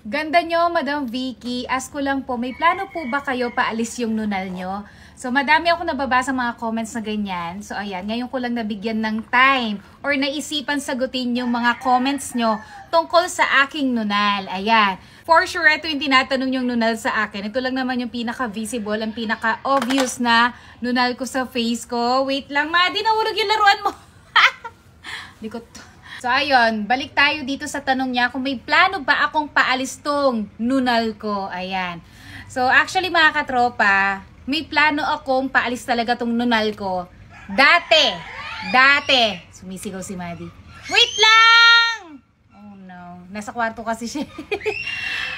Ganda nyo, Madam Vicky. Ask ko lang po, may plano po ba kayo paalis yung nunal nyo? So, madami ako nababasa mga comments na ganyan. So, ayan, ngayon ko lang nabigyan ng time or naisipan sagutin yung mga comments nyo tungkol sa aking nunal. Ayan. For sure, ito yung tinatanong yung nunal sa akin. Ito lang naman yung pinaka-visible, ang pinaka-obvious na nunal ko sa face ko. Wait lang, Madi, nahulog yung laruan mo. Likot. So, ayun, balik tayo dito sa tanong niya kung may plano ba akong paalis tong nunal ko. Ayan. So, actually mga katropa, may plano akong paalis talaga tong nunal ko. Dati. Sumisigaw si Madi. Wait lang! Oh no, nasa kwarto kasi siya.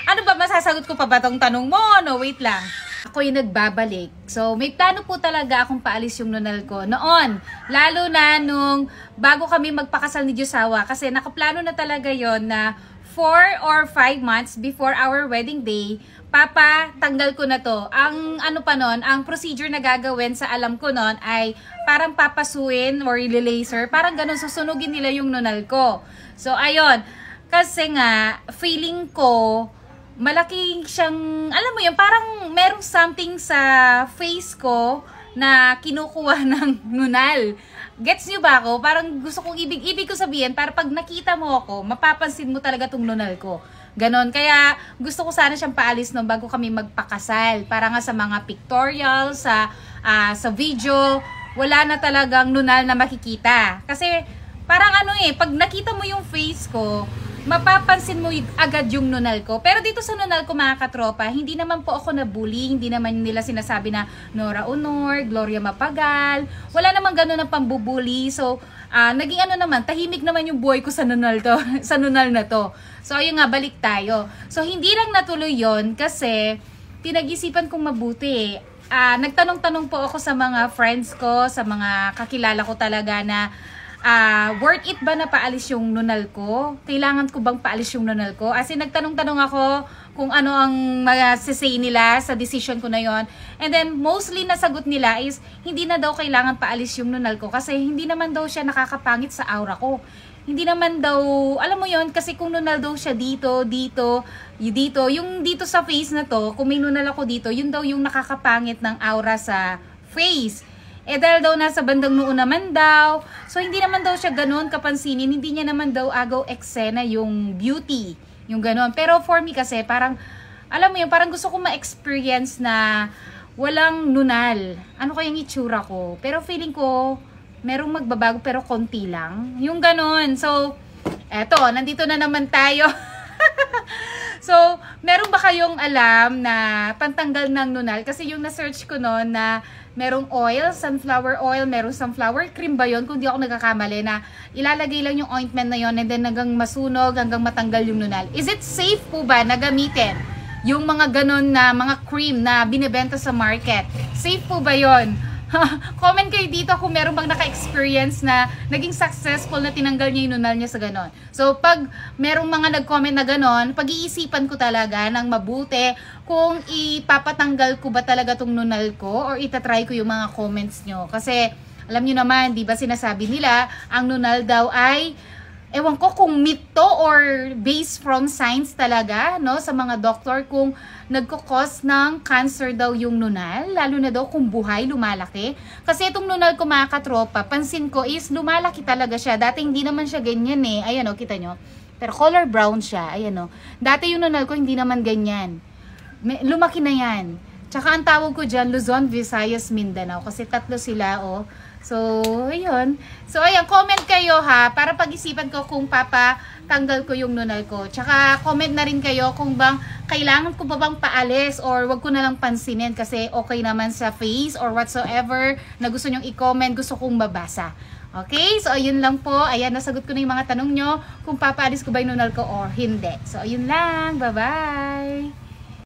Ano ba, masasagot ko pa ba tong tanong mo? No, wait lang. Ako yung nagbabalik. So, may plano po talaga akong paalis yung nunal ko noon. Lalo na nung bago kami magpakasal ni Josawa. Kasi nakaplano na talaga yon na 4 or 5 months before our wedding day, tanggal ko na to. Ang ano pa nun, ang procedure na gagawin sa alam ko nun ay parang papasuin or laser. Parang ganun, susunugin nila yung nunal ko. So, ayun. Kasi nga, feeling ko, malaking siyang, alam mo yun, parang merong something sa face ko na kinukuha ng nunal. Gets nyo ba ako? Parang gusto kong ibig ko sabihin, para pag nakita mo ako, mapapansin mo talaga tong nunal ko. Ganon. Kaya gusto ko sana siyang paalis no bago kami magpakasal. Para nga sa mga pictorial, sa video, wala na talagang nunal na makikita. Kasi parang ano pag nakita mo yung face ko, mapapansin mo agad yung nunal ko. Pero dito sa nunal ko mga katropa, hindi naman po ako nabully, hindi naman nila sinasabi na Nora Honor, Gloria Mapagal, wala naman gano'n na pambubuli. So, naging ano naman, tahimik naman yung buhay ko sa nunal to, sa nunal na to. So, ayun nga, balik tayo. So, hindi lang natuloy yon kasi pinag-isipan kong mabuti. Nagtanong-tanong po ako sa mga friends ko, sa mga kakilala ko talaga na worth it ba na paalis yung nunal ko? Kailangan ko bang paalis yung nunal ko? As in, nagtanong-tanong ako kung ano ang mag-say nila sa decision ko na yon. And then, mostly nasagot nila is, hindi na daw kailangan paalis yung nunal ko kasi hindi naman daw siya nakakapangit sa aura ko. Hindi naman daw, alam mo yon kasi kung nunal daw siya dito, yung dito sa face na to, kung may nunal ako dito, yun daw yung nakakapangit ng aura sa face. Dahil daw nasa bandang noo naman daw. So, hindi naman daw siya ganoon kapansinin. Hindi niya naman daw agaw eksena yung beauty. Yung ganoon. Pero for me kasi, parang, alam mo yun, parang gusto ko ma-experience na walang nunal. Ano kayang itsura ko? Pero feeling ko, merong magbabago pero konti lang. Yung ganoon. So, eto, nandito na naman tayo. So, meron ba kayong alam na pantanggal ng nunal? Kasi yung na-search ko noon na merong oil, sunflower oil, merong sunflower cream ba yun? Kung di ako nagkakamali na ilalagay lang yung ointment na yun and then hanggang masunog, hanggang matanggal yung nunal. Is it safe po ba na gamitin yung mga ganon na mga cream na binibenta sa market? Safe po ba yun? Comment kayo dito kung meron bang naka-experience na naging successful na tinanggal niya yung nunal niya sa ganon. So, pag merong mga nag-comment na ganon, pag-iisipan ko talaga ng mabuti kung ipapatanggal ko ba talaga tong nunal ko or itatry ko yung mga comments nyo. Kasi, alam nyo naman, di ba sinasabi nila, ang nunal daw ay, ewan ko kung myth to or based from science talaga, no, sa mga doktor, kung nagkukos ng cancer daw yung nunal, lalo na daw kung buhay, lumalaki. Kasi itong nunal ko mga katropa, pansin ko is lumalaki talaga siya. Dati hindi naman siya ganyan Ayan o, kita nyo. Pero color brown siya. Ayan o. Dati yung nunal ko hindi naman ganyan. Lumaki na yan. Tsaka ang tawag ko dyan, Luzon, Visayas, Mindanao. Kasi tatlo sila So, ayun. So, ayan, comment kayo ha, para pag-isipan ko kung papatanggal ko yung nunal ko. Tsaka, comment na rin kayo kung bang kailangan ko ba bang paalis or wag ko na lang pansinin kasi okay naman sa face or whatsoever na gusto nyong i-comment, gusto kong mabasa. Okay? So, ayun lang po. Ayan, nasagot ko na yung mga tanong nyo kung papaalis ko ba yung nunal ko or hindi. So, ayun lang. Bye-bye!